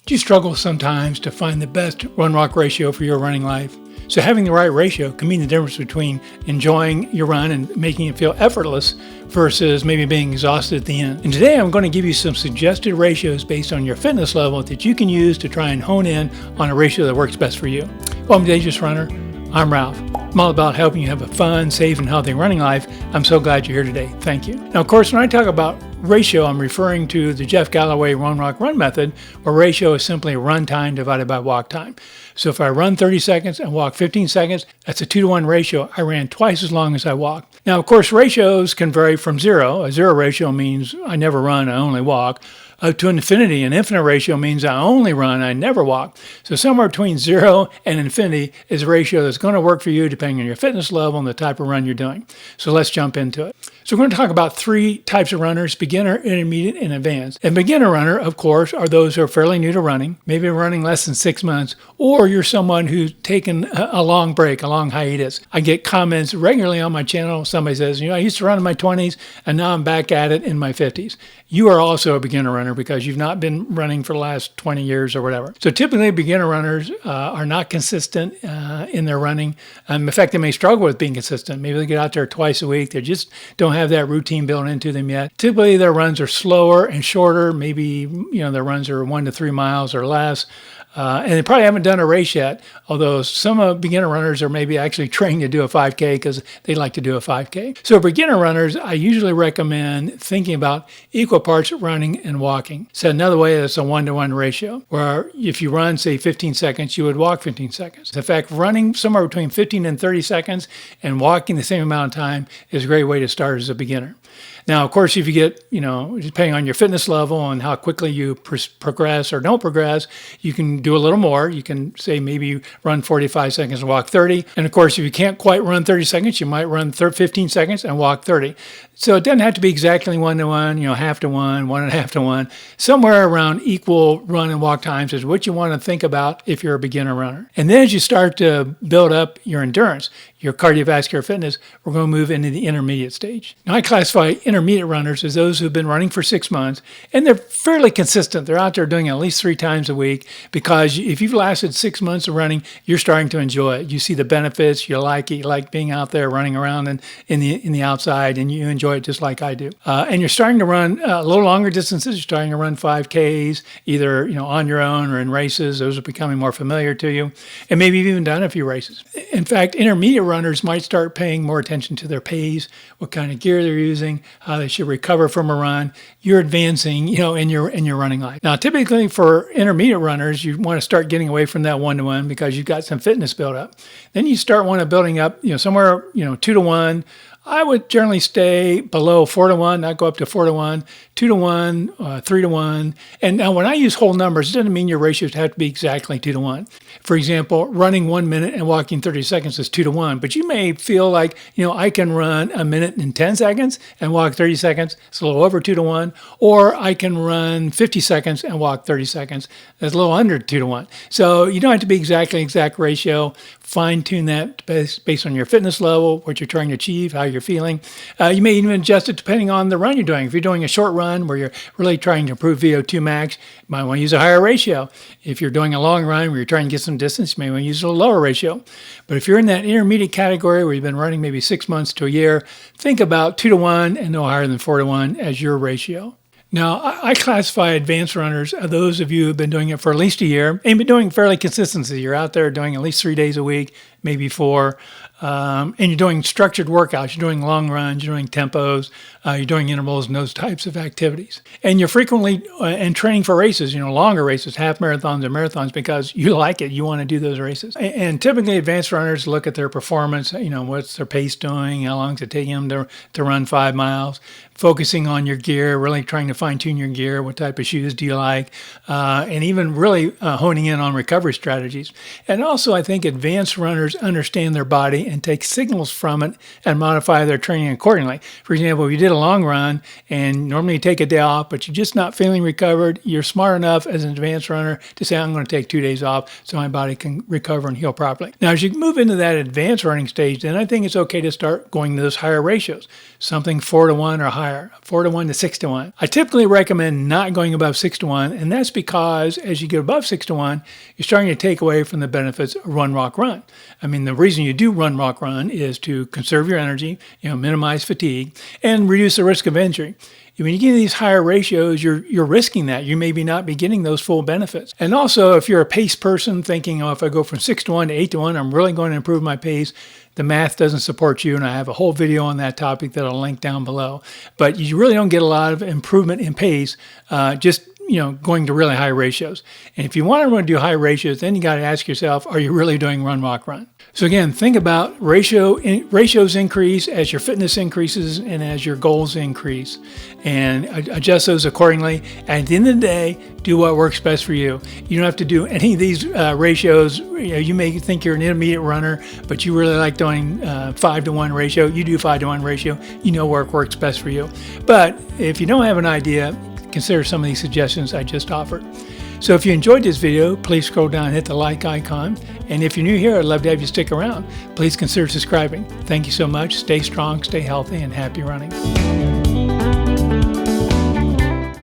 Do you struggle sometimes to find the best run-walk ratio for your running life? So having the right ratio can mean the difference between enjoying your run and making it feel effortless versus maybe being exhausted at the end. And today I'm going to give you some suggested ratios based on your fitness level that you can use to try and hone in on a ratio that works best for you. Welcome to Ageless Runner. I'm Ralph. I'm all about helping you have a fun, safe, and healthy running life. I'm so glad you're here today. Thank you. Now, of course, when I talk about ratio, I'm referring to the Jeff Galloway Run Walk Run method, where ratio is simply run time divided by walk time. So if I run 30 seconds and walk 15 seconds, that's a 2-to-1 ratio. I ran twice as long as I walked. Now, of course, ratios can vary from zero. A zero ratio means I never run, I only walk. Up to infinity, an infinite ratio means I only run, I never walk. So somewhere between 0 and infinity is a ratio that's going to work for you depending on your fitness level and the type of run you're doing. So let's jump into it. So we're going to talk about 3 types of runners: beginner, intermediate, and advanced. And beginner runner, of course, are those who are fairly new to running, maybe running less than 6 months, or you're someone who's taken a long break, a long hiatus. I get comments regularly on my channel. Somebody says, I used to run in my 20s and now I'm back at it in my 50s. You are also a beginner runner because you've not been running for the last 20 years or whatever. So typically beginner runners are not consistent in their running. In fact, they may struggle with being consistent. Maybe they get out there twice a week. They just don't have that routine built into them yet. Typically their runs are slower and shorter. Maybe their runs are 1 to 3 miles or less. And they probably haven't done a race yet, although some beginner runners are maybe actually trained to do a 5K because they like to do a 5K. So beginner runners, I usually recommend thinking about equal parts running and walking. So another way is a 1-to-1 ratio, where if you run, say, 15 seconds, you would walk 15 seconds. In fact, running somewhere between 15 and 30 seconds and walking the same amount of time is a great way to start as a beginner. Now, of course, if you get, depending on your fitness level and how quickly you progress or don't progress, you can do a little more. You can say maybe run 45 seconds and walk 30. And of course, if you can't quite run 30 seconds, you might run 15 seconds and walk 30. So it doesn't have to be exactly 1-to-1, half to 1, 1.5 to 1. Somewhere around equal run and walk times is what you want to think about if you're a beginner runner. And then as you start to build up your endurance, your cardiovascular fitness, we're going to move into the intermediate stage. Now, I classify intermediate runners as those who've been running for 6 months, and they're fairly consistent. They're out there doing it at least 3 times a week, because if you've lasted 6 months of running, you're starting to enjoy it. You see the benefits. You like it. You like being out there running around in the outside, and you enjoy it just like I do. And you're starting to run a little longer distances. You're starting to run 5Ks, either on your own or in races. Those are becoming more familiar to you, and maybe you've even done a few races. In fact, intermediate runners might start paying more attention to their pace, what kind of gear they're using, how they should recover from a run. You're advancing, in your running life. Now, typically for intermediate runners, you want to start getting away from that 1-to-1 because you've got some fitness built up. Then you start building up, somewhere, 2-to-1. I would generally stay below 4-to-1, not go up to 4-to-1, 2-to-1, 3-to-1. And now when I use whole numbers, it doesn't mean your ratios have to be exactly 2-to-1. For example, running 1 minute and walking 30 seconds is 2-to-1. But you may feel like, I can run 1 minute and 10 seconds and walk 30 seconds. It's a little over 2-to-1. Or I can run 50 seconds and walk 30 seconds. That's a little under 2-to-1. So you don't have to be exact ratio. Fine tune that based on your fitness level, what you're trying to achieve, how you're feeling. You may even adjust it depending on the run you're doing. If you're doing a short run where you're really trying to improve VO2 max, you might want to use a higher ratio. If you're doing a long run where you're trying to get some distance, you may want to use a lower ratio. But if you're in that intermediate category where you've been running maybe 6 months to a year, think about 2-to-1 and no higher than 4-to-1 as your ratio. Now, I classify advanced runners as those of you who have been doing it for at least a year and been doing fairly consistently. You're out there doing at least 3 days a week, maybe 4, and you're doing structured workouts. You're doing long runs, you're doing tempos, you're doing intervals and those types of activities. And you're frequently and training for races, longer races, half marathons and marathons, because you like it. You want to do those races. And typically advanced runners look at their performance, what's their pace doing, how long is it taking them to run 5 miles, focusing on your gear, really trying to fine tune your gear, what type of shoes do you like, and even really honing in on recovery strategies. And also I think advanced runners understand their body and take signals from it and modify their training accordingly. For example, if you did a long run and normally you take a day off, but you're just not feeling recovered, you're smart enough as an advanced runner to say, I'm going to take 2 days off so my body can recover and heal properly. Now, as you move into that advanced running stage, then I think it's okay to start going to those higher ratios, something 4-to-1 or higher, 4-to-1 to 6-to-1. I typically recommend not going above 6-to-1, and that's because as you get above 6-to-1, you're starting to take away from the benefits of run, walk, run. I mean, the reason you do run, walk, run is to conserve your energy, minimize fatigue, and reduce the risk of injury. When you get these higher ratios, you're risking that. You maybe not be getting those full benefits. And also, if you're a pace person thinking, if I go from 6-to-1 to 8-to-1, I'm really going to improve my pace, the math doesn't support you, and I have a whole video on that topic that I'll link down below. But you really don't get a lot of improvement in pace just going to really high ratios. And if you want to do high ratios, then you got to ask yourself, are you really doing run, walk, run? So again, think about ratios increase as your fitness increases and as your goals increase, and adjust those accordingly. At the end of the day, do what works best for you. You don't have to do any of these ratios. You may think you're an intermediate runner, but you really like doing 5-to-1 ratio. You do 5-to-1 ratio. You know what works best for you. But if you don't have an idea, consider some of these suggestions I just offered. So if you enjoyed this video, please scroll down and hit the like icon. And if you're new here, I'd love to have you stick around. Please consider subscribing. Thank you so much. Stay strong, stay healthy, and happy running.